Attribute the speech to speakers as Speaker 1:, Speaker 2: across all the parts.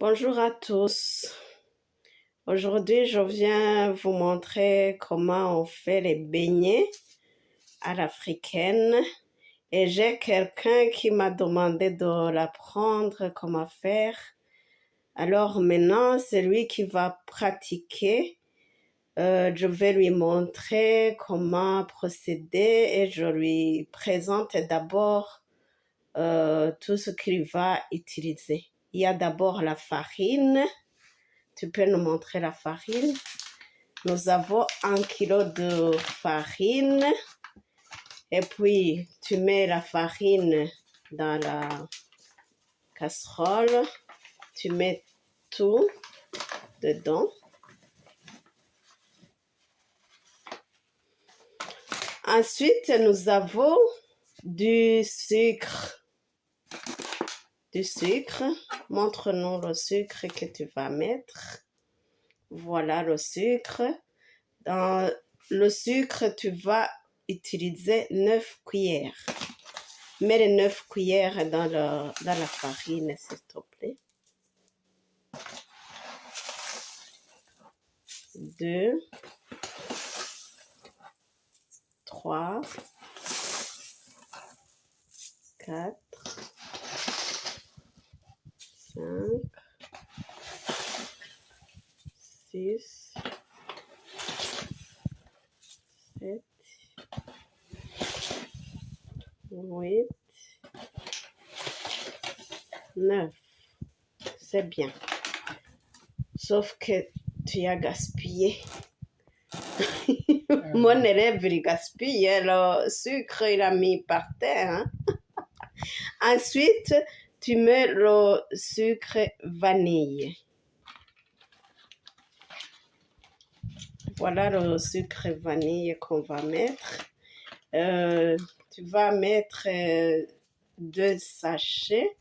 Speaker 1: Bonjour à tous. Aujourd'hui, je viens vous montrer comment on fait les beignets à l'africaine. Et j'ai quelqu'un qui m'a demandé de l'apprendre comment faire. Alors maintenant, c'est lui qui va pratiquer. Je vais lui montrer comment procéder et je lui présente d'abord tout ce qu'il va utiliser. Il y a d'abord la farine. Tu peux nous montrer la farine. Nous avons 1 kilo de farine. Et puis, tu mets la farine dans la casserole. Tu mets tout dedans. Ensuite, nous avons du sucre. Montre-nous le sucre que tu vas mettre. Voilà le sucre. Dans le sucre, tu vas utiliser 9 cuillères. Mets les 9 cuillères dans la farine, s'il te plaît. 2, 3, 4, 5, 6, 7, 8, 9. C'est bien. Sauf que tu as gaspillé. Mon élève, il gaspille. Le sucre, il a mis par terre. Ensuite, tu mets le sucre vanille. Voilà le sucre vanille qu'on va mettre. Tu vas mettre 2 sachets.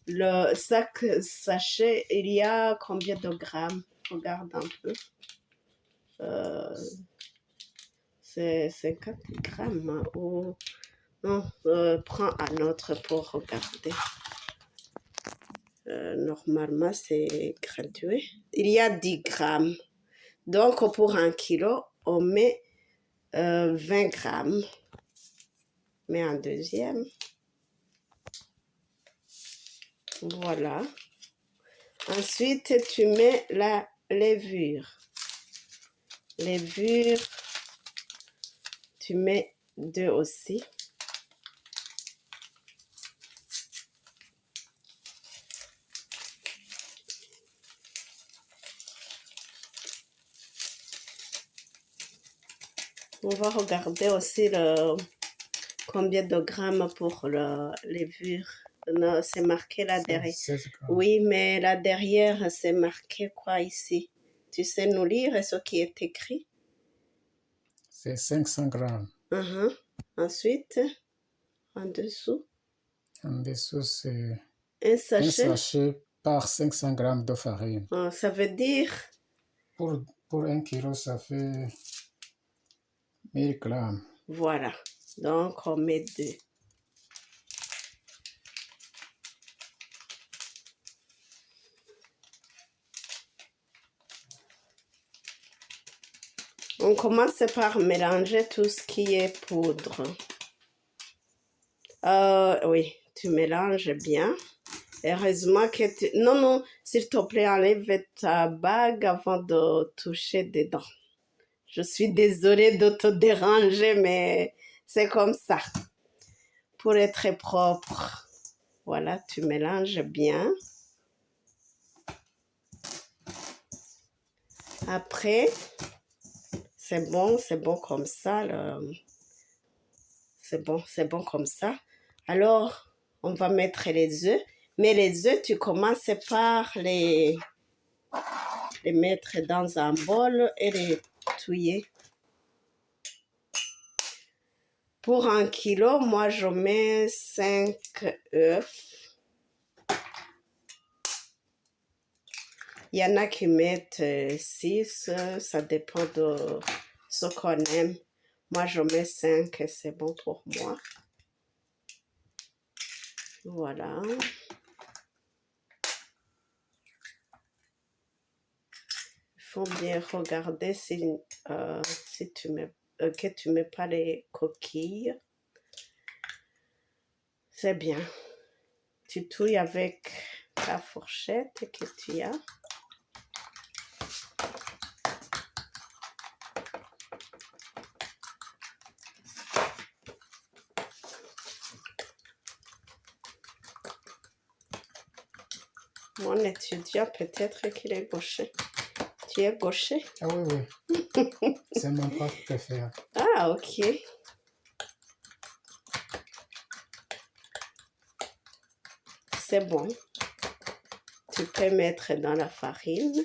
Speaker 1: Le sachet, il y a combien de grammes? Regarde un peu. C'est 50 grammes. Ou... Non, prends un autre pour regarder. Normalement, c'est gradué. Il y a 10 grammes. Donc, pour 1 kilo, on met 20 grammes. Mets un deuxième. Voilà. Ensuite, tu mets la levure. Levure, tu mets 2 aussi. On va regarder aussi combien de grammes pour la levure. Non, c'est marqué là derrière. Oui, mais là derrière, c'est marqué quoi ici? Tu sais nous lire ce qui est écrit?
Speaker 2: C'est 500 grammes.
Speaker 1: Ensuite, en dessous?
Speaker 2: En dessous, c'est
Speaker 1: un
Speaker 2: un
Speaker 1: sachet.
Speaker 2: sachet par 500 grammes de farine.
Speaker 1: Ça veut dire?
Speaker 2: Pour 1 kilo, ça fait 1000 grammes.
Speaker 1: Voilà. Donc, on met 2. On commence par mélanger tout ce qui est poudre. Oui, tu mélanges bien. Heureusement que tu... Non, s'il te plaît, enlève ta bague avant de toucher dedans. Je suis désolée de te déranger, mais c'est comme ça. Pour être propre. Voilà, tu mélanges bien. Après, c'est bon comme ça. C'est bon comme ça. Alors, on va mettre les œufs. Mais les œufs, tu commences par les mettre dans un bol et les touiller. Pour 1 kilo, moi, je mets 5 œufs. Il y en a qui mettent 6, ça dépend de ce qu'on aime. Moi, je mets 5 et c'est bon pour moi. Voilà. faut bien regarder si tu mets, que tu mets pas les coquilles. C'est bien. Tu touilles avec ta fourchette que tu as. Mon étudiant, peut-être qu'il est gaucher. Tu es gaucher?
Speaker 2: Ah oui, oui. C'est mon prof préféré.
Speaker 1: Ah, ok. C'est bon. Tu peux mettre dans la farine.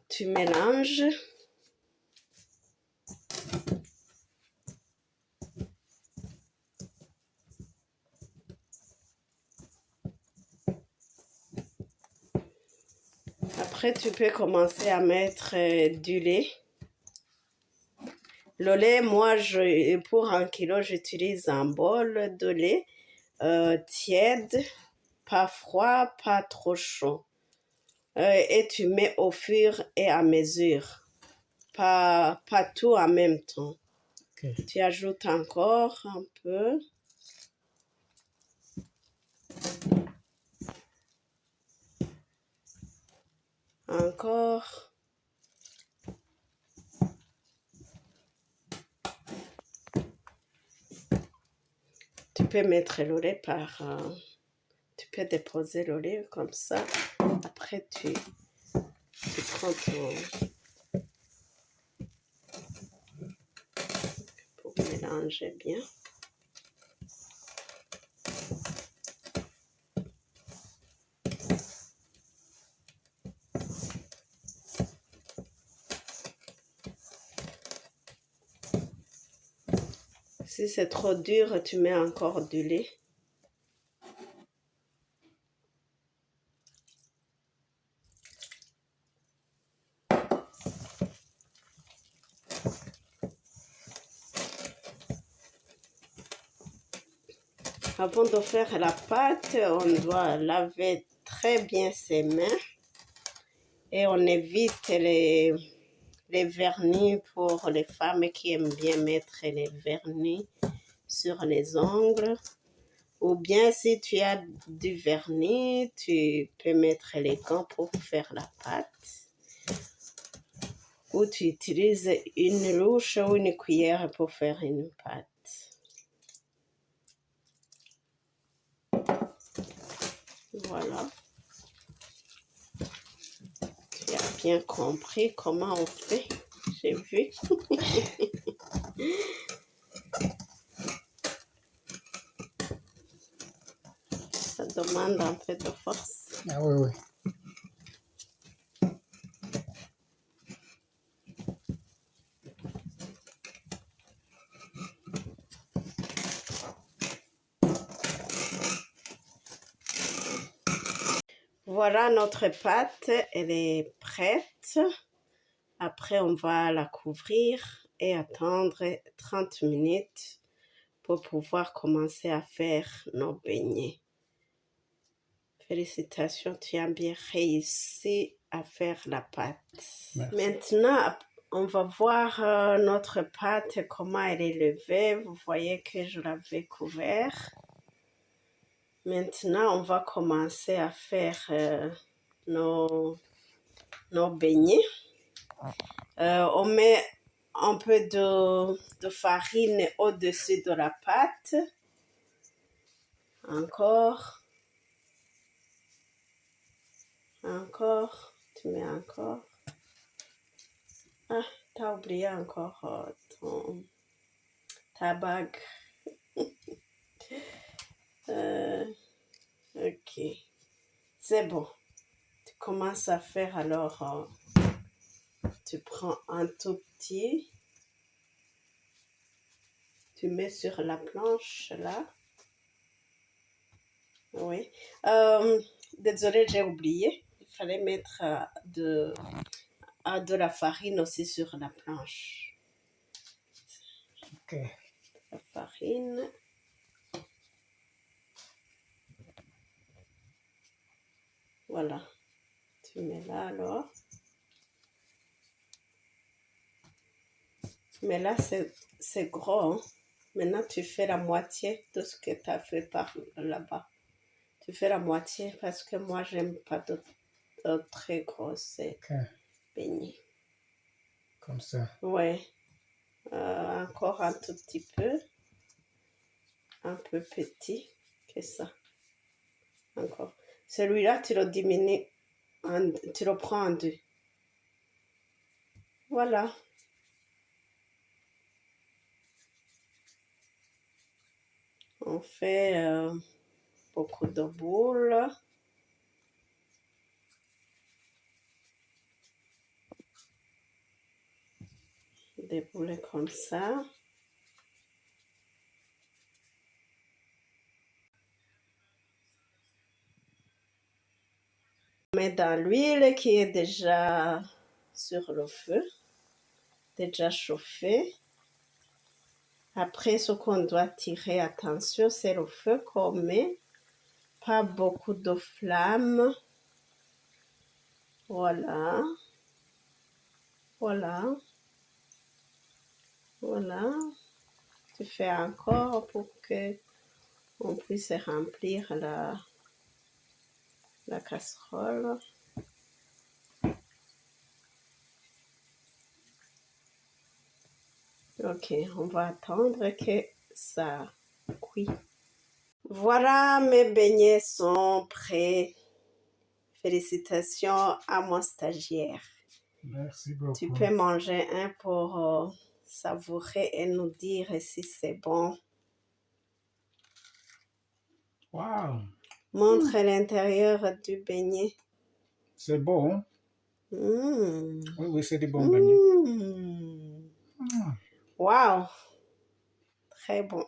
Speaker 1: Tu mélanges. Après, tu peux commencer à mettre du lait. Le lait, moi, pour 1 kilo, j'utilise un bol de lait tiède, pas froid, pas trop chaud. Et tu mets au fur et à mesure, pas tout en même temps.
Speaker 2: Okay.
Speaker 1: Tu ajoutes encore un peu. Encore. Tu peux mettre le lait tu peux déposer le lait comme ça. Après, tu prends pour mélanger bien. Si c'est trop dur, tu mets encore du lait. Avant de faire la pâte, on doit laver très bien ses mains et on évite les vernis pour les femmes qui aiment bien mettre les vernis sur les ongles. Ou bien si tu as du vernis, tu peux mettre les gants pour faire la pâte. Ou tu utilises une louche ou une cuillère pour faire une pâte. Voilà. Tu as bien compris comment on fait. J'ai vu. Ça demande un peu de force.
Speaker 2: Ah oui, oui.
Speaker 1: Voilà, notre pâte, elle est prête. Après, on va la couvrir et attendre 30 minutes pour pouvoir commencer à faire nos beignets. Félicitations, tu as bien réussi à faire la pâte.
Speaker 2: Merci.
Speaker 1: Maintenant, on va voir notre pâte, comment elle est levée. Vous voyez que je l'avais couvert. Maintenant, on va commencer à faire nos beignets. On met un peu de farine au-dessus de la pâte. Encore. Encore. Tu mets encore. Ah, t'as oublié encore ta bague. Ok. C'est bon. Tu commences à faire alors. Tu prends un tout petit. Tu mets sur la planche là. Oui. Désolée, j'ai oublié. Il fallait mettre de la farine aussi sur la planche.
Speaker 2: Ok.
Speaker 1: la farine. Voilà, tu mets là alors. Mais là, c'est gros. Hein? Maintenant, tu fais la moitié de ce que tu as fait par là-bas. Tu fais la moitié parce que moi, j'aime pas de très grosses beignets.
Speaker 2: Comme ça.
Speaker 1: Ouais. Encore un tout petit peu. Un peu petit que ça. Encore. Celui-là, tu le diminues. Tu le prends en deux. Voilà. On fait beaucoup de boules. Des boules comme ça. On met dans l'huile qui est déjà sur le feu, déjà chauffée. Après, ce qu'on doit tirer attention, c'est le feu qu'on met. Pas beaucoup de flammes. Voilà. Voilà. Voilà. Tu fais encore pour que on puisse remplir la casserole. Ok, on va attendre que ça cuit. Voilà, mes beignets sont prêts. Félicitations à mon stagiaire.
Speaker 2: Merci beaucoup.
Speaker 1: Tu peux manger un pour savourer et nous dire si c'est bon.
Speaker 2: Wow!
Speaker 1: Montre l'intérieur du beignet.
Speaker 2: C'est bon.
Speaker 1: Mmh.
Speaker 2: Oui, oui, c'est du bon beignet.
Speaker 1: Wow! Très bon.